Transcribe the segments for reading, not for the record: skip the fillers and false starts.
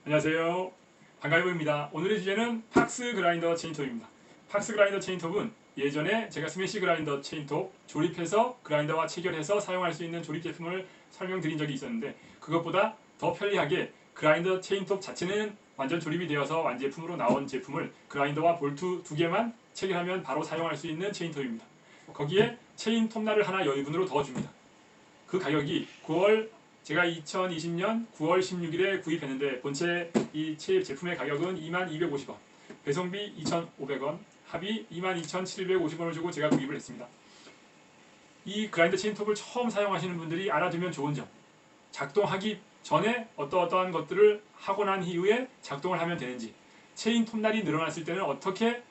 안녕하세요. 반가워입니다. 오늘의 주제는 팍스 그라인더 체인톱입니다. 팍스 그라인더 체인톱은 예전에 제가 스매시 그라인더 체인톱 조립해서 그라인더와 체결해서 사용할 수 있는 조립 제품을 설명드린 적이 있었는데, 그것보다 더 편리하게 그라인더 체인톱 자체는 완전 조립이 되어서 완제품으로 나온 제품을 그라인더와 볼트 두 개만 체결하면 바로 사용할 수 있는 체인톱입니다. 거기에 체인 톱날을 하나 여유분으로 더 줍니다. 그 가격이 제가 2020년 9월 16일에 구입했는데, 본체 이 제품의 가격은 2250원, 배송비 2,500원, 합의 22,750원을 주고 제가 구입을 했습니다. 이 그라인더 체인톱을 처음 사용하시는 분들이 알아두면 좋은 점, 작동하기 전에 어떠한 것들을 하고 난 이후에 작동을 하면 되는지, 체인 톱날이 늘어났을 때는 어떻게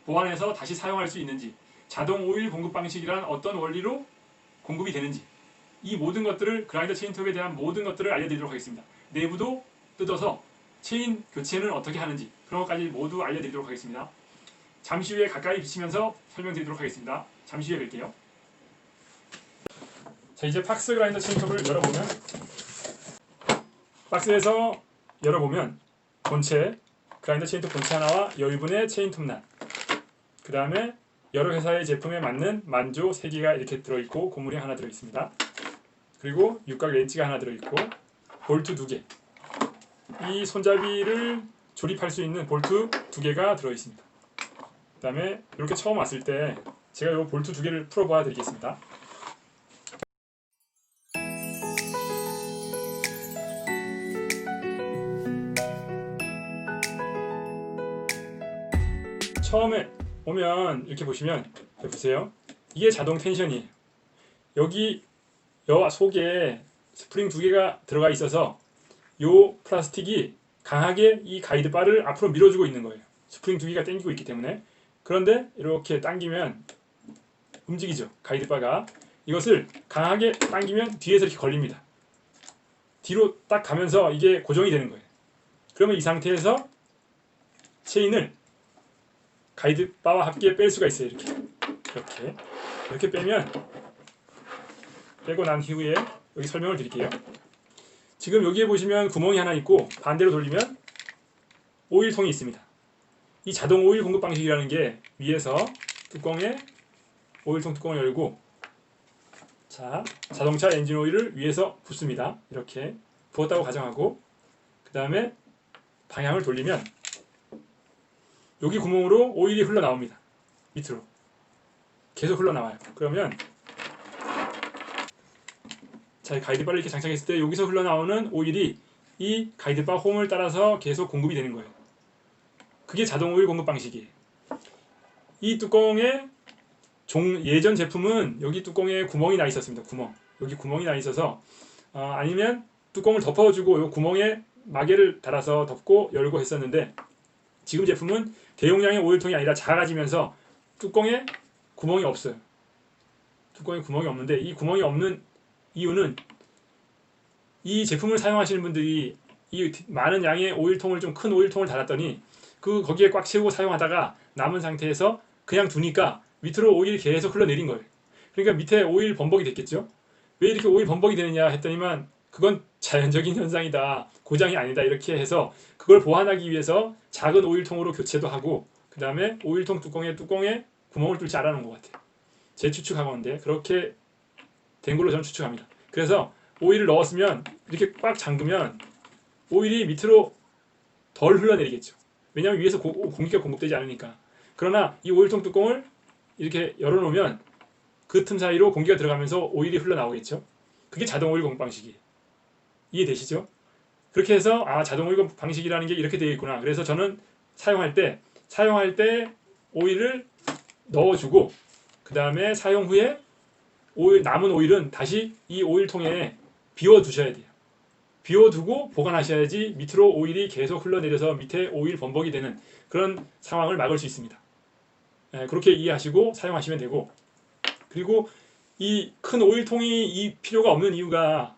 보완해서 다시 사용할 수 있는지, 자동 오일 공급 방식이란 어떤 원리로 공급이 되는지, 이 모든 것들을, 그라인더 체인톱에 대한 모든 것들을 알려드리도록 하겠습니다. 내부도 뜯어서 체인 교체는 어떻게 하는지, 그런 것까지 모두 알려드리도록 하겠습니다. 잠시 후에 가까이 비치면서 설명드리도록 하겠습니다. 잠시 후에 뵐게요. 자, 이제 팍스 그라인더 체인톱을 열어보면, 박스에서 열어보면 본체, 그라인더 체인톱 본체 하나와 여유분의 체인톱날, 그 다음에 여러 회사의 제품에 맞는 만조 3개가 이렇게 들어있고 고무링 하나 들어있습니다. 그리고 육각 렌치가 하나 들어있고 볼트 2개, 이 손잡이를 조립할 수 있는 볼트 2개가 들어있습니다. 그 다음에 이렇게 처음 왔을 때 제가 이 볼트 2개를 풀어보아 드리겠습니다. 처음에 오면 이렇게 보시면, 보세요. 이게 자동 텐션이에요. 여기 여 속에 스프링 2개가 들어가 있어서 요 플라스틱이 강하게 이 가이드 바를 앞으로 밀어주고 있는 거예요. 스프링 2개가 당기고 있기 때문에. 그런데 이렇게 당기면 움직이죠, 가이드 바가. 이것을 강하게 당기면 뒤에서 이렇게 걸립니다. 뒤로 딱 가면서 이게 고정이 되는 거예요. 그러면 이 상태에서 체인을 가이드 바와 함께 뺄 수가 있어요. 이렇게 빼면, 빼고 난 이후에 여기 설명을 드릴게요. 지금 여기에 보시면 구멍이 하나 있고, 반대로 돌리면 오일통이 있습니다. 이 자동 오일 공급 방식이라는 게, 위에서 뚜껑에 오일통 뚜껑을 열고, 자, 자동차 엔진 오일을 위에서 붓습니다. 이렇게 부었다고 가정하고, 그 다음에 방향을 돌리면 여기 구멍으로 오일이 흘러나옵니다. 밑으로 계속 흘러나와요. 그러면 자, 가이드바를 이렇게 장착했을 때 여기서 흘러나오는 오일이 이 가이드바 홈을 따라서 계속 공급이 되는 거예요. 그게 자동 오일 공급 방식이에요. 이 뚜껑에 예전 제품은 여기 뚜껑에 구멍이 나 있었습니다. 여기 구멍이 나 있어서 아니면 뚜껑을 덮어주고 이 구멍에 마개를 달아서 덮고 열고 했었는데, 지금 제품은 대용량의 오일통이 아니라 작아지면서 뚜껑에 구멍이 없어요. 뚜껑에 구멍이 없는데, 이 구멍이 없는 이유는 이 제품을 사용하시는 분들이 이 많은 양의 오일통을, 좀 큰 오일통을 달았더니 거기에 꽉 채우고 사용하다가 남은 상태에서 그냥 두니까 밑으로 오일이 계속 흘러내린 거예요. 그러니까 밑에 오일 범벅이 됐겠죠. 왜 이렇게 오일 범벅이 되느냐 했더니만, 그건 자연적인 현상이다, 고장이 아니다, 이렇게 해서 그걸 보완하기 위해서 작은 오일통으로 교체도 하고, 그 다음에 오일통 뚜껑에 구멍을 뚫지 않아놓은 것 같아요. 제 추측하건데 그렇게 된 걸로 저는 추측합니다. 그래서 오일을 넣었으면 이렇게 꽉 잠그면 오일이 밑으로 덜 흘러내리겠죠. 왜냐하면 위에서 공기가 공급되지 않으니까. 그러나 이 오일통 뚜껑을 이렇게 열어놓으면 그 틈 사이로 공기가 들어가면서 오일이 흘러나오겠죠. 그게 자동 오일 공급 방식이에요. 이해되시죠? 그렇게 해서 자동 오일 공급 방식이라는 게 이렇게 되어 있구나. 그래서 저는 사용할 때 오일을 넣어주고, 그 다음에 사용 후에 남은 오일은 다시 이 오일통에 비워두셔야 돼요. 비워두고 보관하셔야지 밑으로 오일이 계속 흘러내려서 밑에 오일 범벅이 되는 그런 상황을 막을 수 있습니다. 그렇게 이해하시고 사용하시면 되고, 그리고 이 큰 오일통이 필요가 없는 이유가,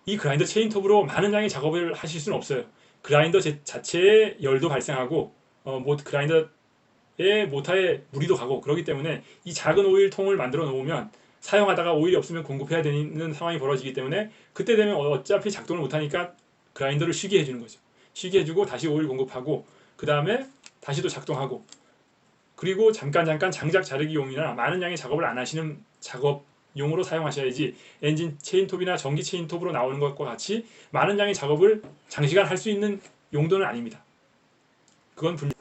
이 그라인더 체인톱으로 많은 양의 작업을 하실 수는 없어요. 그라인더 자체에 열도 발생하고, 그라인더의 모터에 무리도 가고, 그렇기 때문에 이 작은 오일통을 만들어 놓으면 사용하다가 오일이 없으면 공급해야 되는 상황이 벌어지기 때문에, 그때 되면 어차피 작동을 못하니까 그라인더를 쉬게 해주는 거죠. 쉬게 해주고 다시 오일 공급하고 그 다음에 다시 또 작동하고 그리고 잠깐 장작 자르기용이나 많은 양의 작업을 안 하시는 작업용으로 사용하셔야지 엔진 체인톱이나 전기 체인톱으로 나오는 것과 같이 많은 양의 작업을 장시간 할 수 있는 용도는 아닙니다. 그건 분리.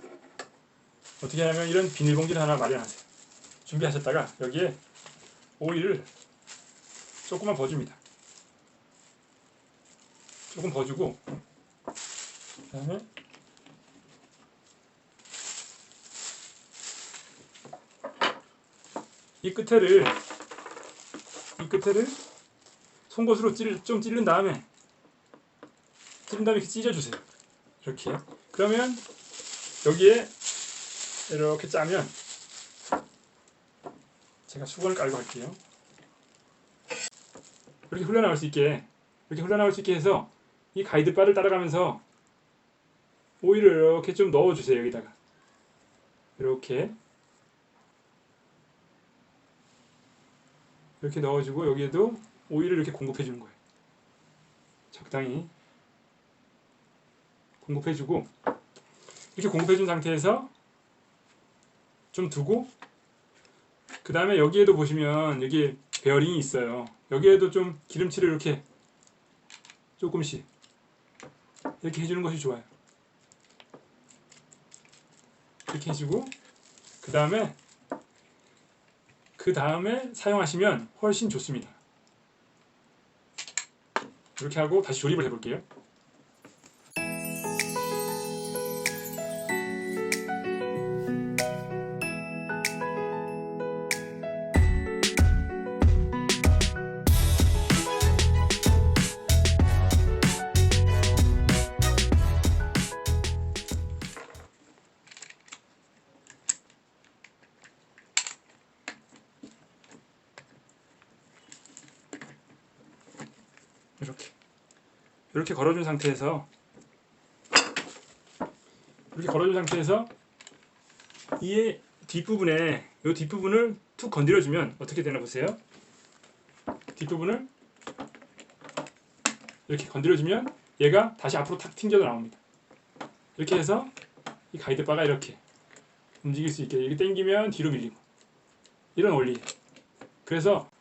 어떻게 하냐면 이런 비닐봉지를 하나 마련하세요. 준비하셨다가 여기에 오일을 조금만 버줍니다. 조금 버주고 그다음에 이 끝에를 송곳으로 좀 찌른 다음에 이렇게 찢어주세요. 이렇게. 그러면 여기에 이렇게 짜면 제가 수건을 깔고 할게요. 이렇게 흘러나올 수 있게 해서 이 가이드바를 따라가면서 오일을 이렇게 좀 넣어주세요. 여기다가 이렇게 넣어주고 여기에도 오일을 이렇게 공급해주는 거예요. 적당히 공급해주고 이렇게 공급해준 상태에서 좀 두고 그 다음에 여기에도 보시면 여기 베어링이 있어요. 여기에도 좀 기름칠을 이렇게 조금씩 이렇게 해주는 것이 좋아요. 이렇게 해주고 그 다음에 사용하시면 훨씬 좋습니다. 이렇게 하고 다시 조립을 해볼게요. 이렇게 걸어준 상태에서 이 뒷부분을 툭 건드려주면 어떻게 되나 보세요. 뒷부분을 이렇게 건드려주면 얘가 다시 앞으로 탁 튕겨져 나옵니다. 이렇게 해서 이 가이드바가 이렇게 움직일 수 있게 이렇게 당기면 뒤로 밀리고 이런 원리. 그래서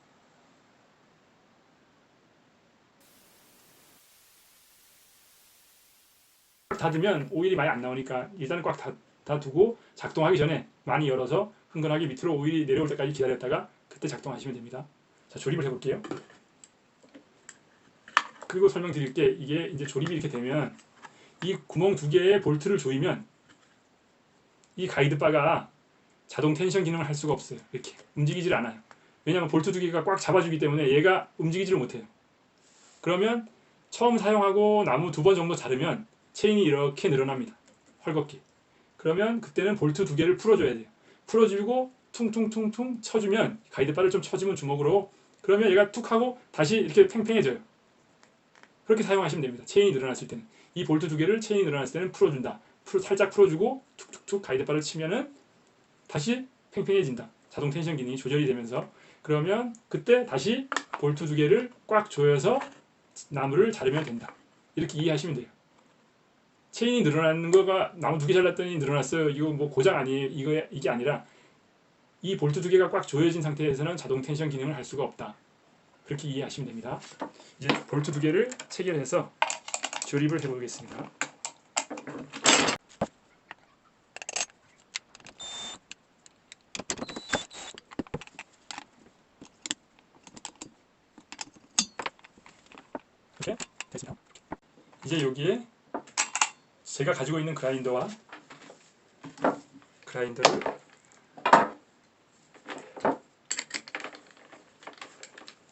닫으면 오일이 많이 안 나오니까 일단은 꽉 닫두고 작동하기 전에 많이 열어서 흥건하게 밑으로 오일이 내려올 때까지 기다렸다가 그때 작동하시면 됩니다. 자, 조립을 해볼게요. 그리고 설명드릴게 이게 이제 조립이 이렇게 되면 이 구멍 두 개의 볼트를 조이면 이 가이드바가 자동 텐션 기능을 할 수가 없어요. 이렇게 움직이질 않아요. 왜냐하면 볼트 두 개가 꽉 잡아주기 때문에 얘가 움직이지를 못해요. 그러면 처음 사용하고 나무 2번 정도 자르면 체인이 이렇게 늘어납니다. 헐겁게. 그러면 그때는 볼트 2개를 풀어줘야 돼요. 풀어주고 퉁퉁퉁퉁 쳐주면 가이드바를 좀 쳐주면 주먹으로 그러면 얘가 툭 하고 다시 이렇게 팽팽해져요. 그렇게 사용하시면 됩니다. 체인이 늘어났을 때는 이 볼트 2개를 체인이 늘어났을 때는 풀어준다. 살짝 풀어주고 툭툭툭 가이드바를 치면은 다시 팽팽해진다. 자동 텐션 기능이 조절이 되면서 그러면 그때 다시 볼트 2개를 꽉 조여서 나무를 자르면 된다. 이렇게 이해하시면 돼요. 체인이 늘어나는 거가 나무 2개 잘랐더니 늘어났어요. 이거 뭐 고장 아니에요. 이게 아니라 이 볼트 2개가 꽉 조여진 상태에서는 자동 텐션 기능을 할 수가 없다. 그렇게 이해하시면 됩니다. 이제 볼트 2개를 체결해서 조립을 해보겠습니다. 이렇게 됐습니다. 이제 여기에 제가 가지고 있는 그라인더를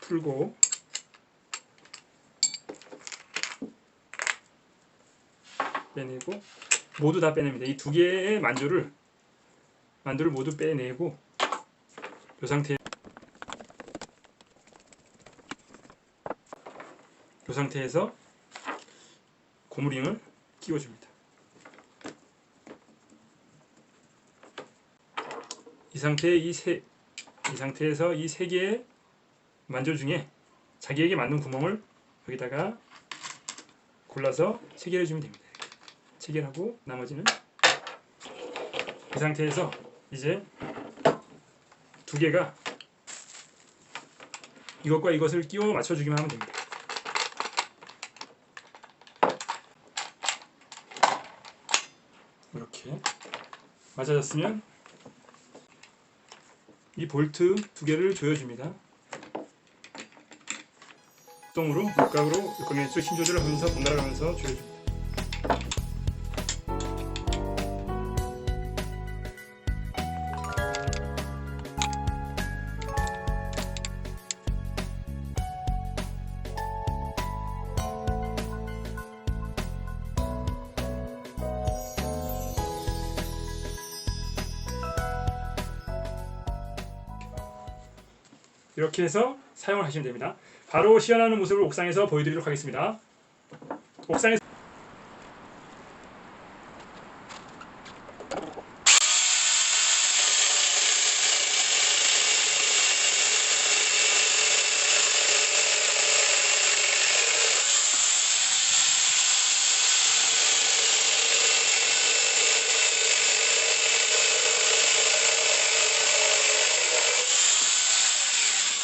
풀고 빼내고 모두 다 빼냅니다. 이 2개의 만두를 모두 빼내고 이 상태에서 고무링을 끼워줍니다. 이 상태에서 이 3개의 만조 중에 자기에게 맞는 구멍을 여기다가 골라서 체결해 주면 됩니다. 체결하고 나머지는 이 상태에서 이제 두 개가 이것과 이것을 끼워 맞춰주기만 하면 됩니다. 이렇게 맞아졌으면 이 볼트 두 개를 조여줍니다. 똥으로 육각으로 일광면수 힘 조절을 하면서 번갈아 가면서 조여줍니다. 이렇게 해서 사용을 하시면 됩니다. 바로 시연하는 모습을 옥상에서 보여드리도록 하겠습니다. 옥상에서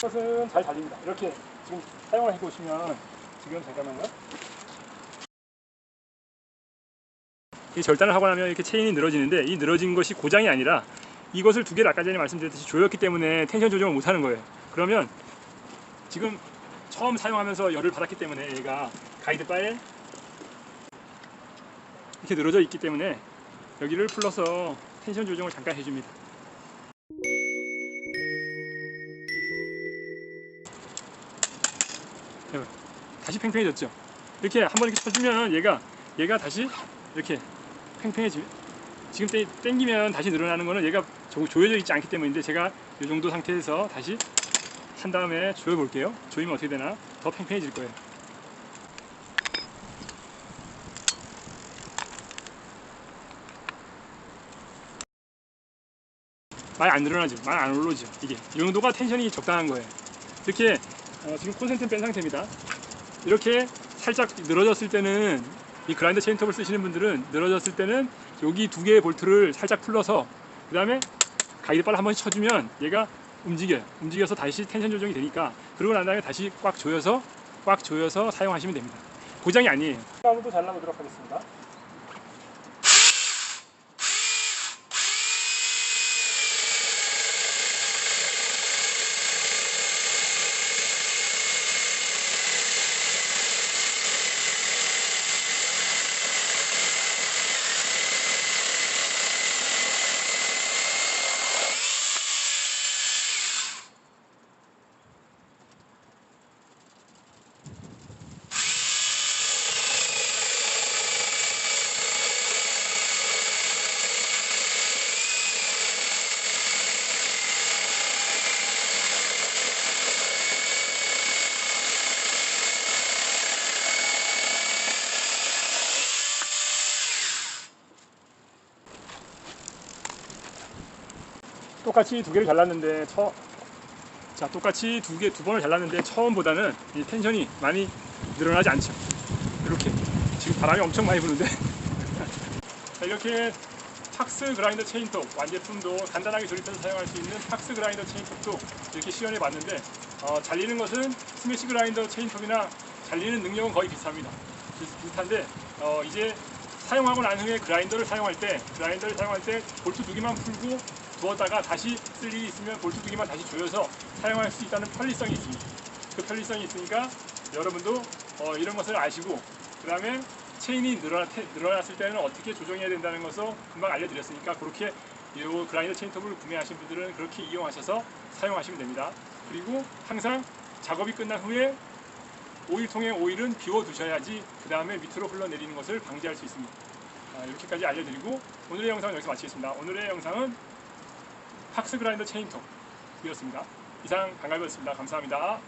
것은 잘 달립니다. 이렇게 지금 사용을 해보시면 지금 잠깐만요. 이 절단을 하고 나면 이렇게 체인이 늘어지는데 이 늘어진 것이 고장이 아니라 이것을 두 개를 아까 전에 말씀드렸듯이 조였기 때문에 텐션 조정을 못하는 거예요. 그러면 지금 처음 사용하면서 열을 받았기 때문에 얘가 가이드바에 이렇게 늘어져 있기 때문에 여기를 풀러서 텐션 조정을 잠깐 해줍니다. 다시 팽팽해졌죠. 이렇게 한번 이렇게 쳐주면 얘가 다시 이렇게 팽팽해지. 지금 땡기면 다시 늘어나는 거는 얘가 조여져 있지 않기 때문인데 제가 이 정도 상태에서 다시 한 다음에 조여 볼게요. 조이면 어떻게 되나? 더 팽팽해질 거예요. 많이 안 늘어나죠. 많이 안 올라오죠. 이게 이 정도가 텐션이 적당한 거예요. 이렇게 지금 콘센트는 뺀 상태입니다. 이렇게 살짝 늘어졌을 때는 이 그라인더 체인톱을 쓰시는 분들은 늘어졌을 때는 여기 두 개의 볼트를 살짝 풀러서 그 다음에 가이드바를 한번 쳐주면 얘가 움직여요. 움직여서 다시 텐션 조정이 되니까 그러고 난 다음에 다시 꽉 조여서 사용하시면 됩니다. 고장이 아니에요. 다음도 잘라보도록 하겠습니다. 똑같이 두 개를 잘랐는데 똑같이 두 번을 잘랐는데 처음보다는 이 텐션이 많이 늘어나지 않죠. 이렇게 지금 바람이 엄청 많이 부는데 자, 이렇게 팍스 그라인더 체인톱 완제품도 간단하게 조립해서 사용할 수 있는 팍스 그라인더 체인톱도 이렇게 시연해 봤는데 잘리는 것은 스매시 그라인더 체인톱이나 잘리는 능력은 거의 비슷합니다. 비슷한데 이제 사용하고 난 후에 그라인더를 사용할 때 볼트 두 개만 풀고 두었다가 다시 쓸 일이 있으면 볼트 두 개만 다시 조여서 사용할 수 있다는 편리성이 있습니다. 그 편리성이 있으니까 여러분도 이런 것을 아시고 그 다음에 체인이 늘어났을 때는 어떻게 조정해야 된다는 것을 금방 알려드렸으니까 그렇게 이 그라인더 체인톱을 구매하신 분들은 그렇게 이용하셔서 사용하시면 됩니다. 그리고 항상 작업이 끝난 후에 오일통에 오일은 비워두셔야지 그 다음에 밑으로 흘러내리는 것을 방지할 수 있습니다. 이렇게까지 알려드리고 오늘의 영상은 여기서 마치겠습니다. 오늘의 영상은 팍스 그라인더 체인톱이었습니다. 이상 강갈비였습니다. 감사합니다.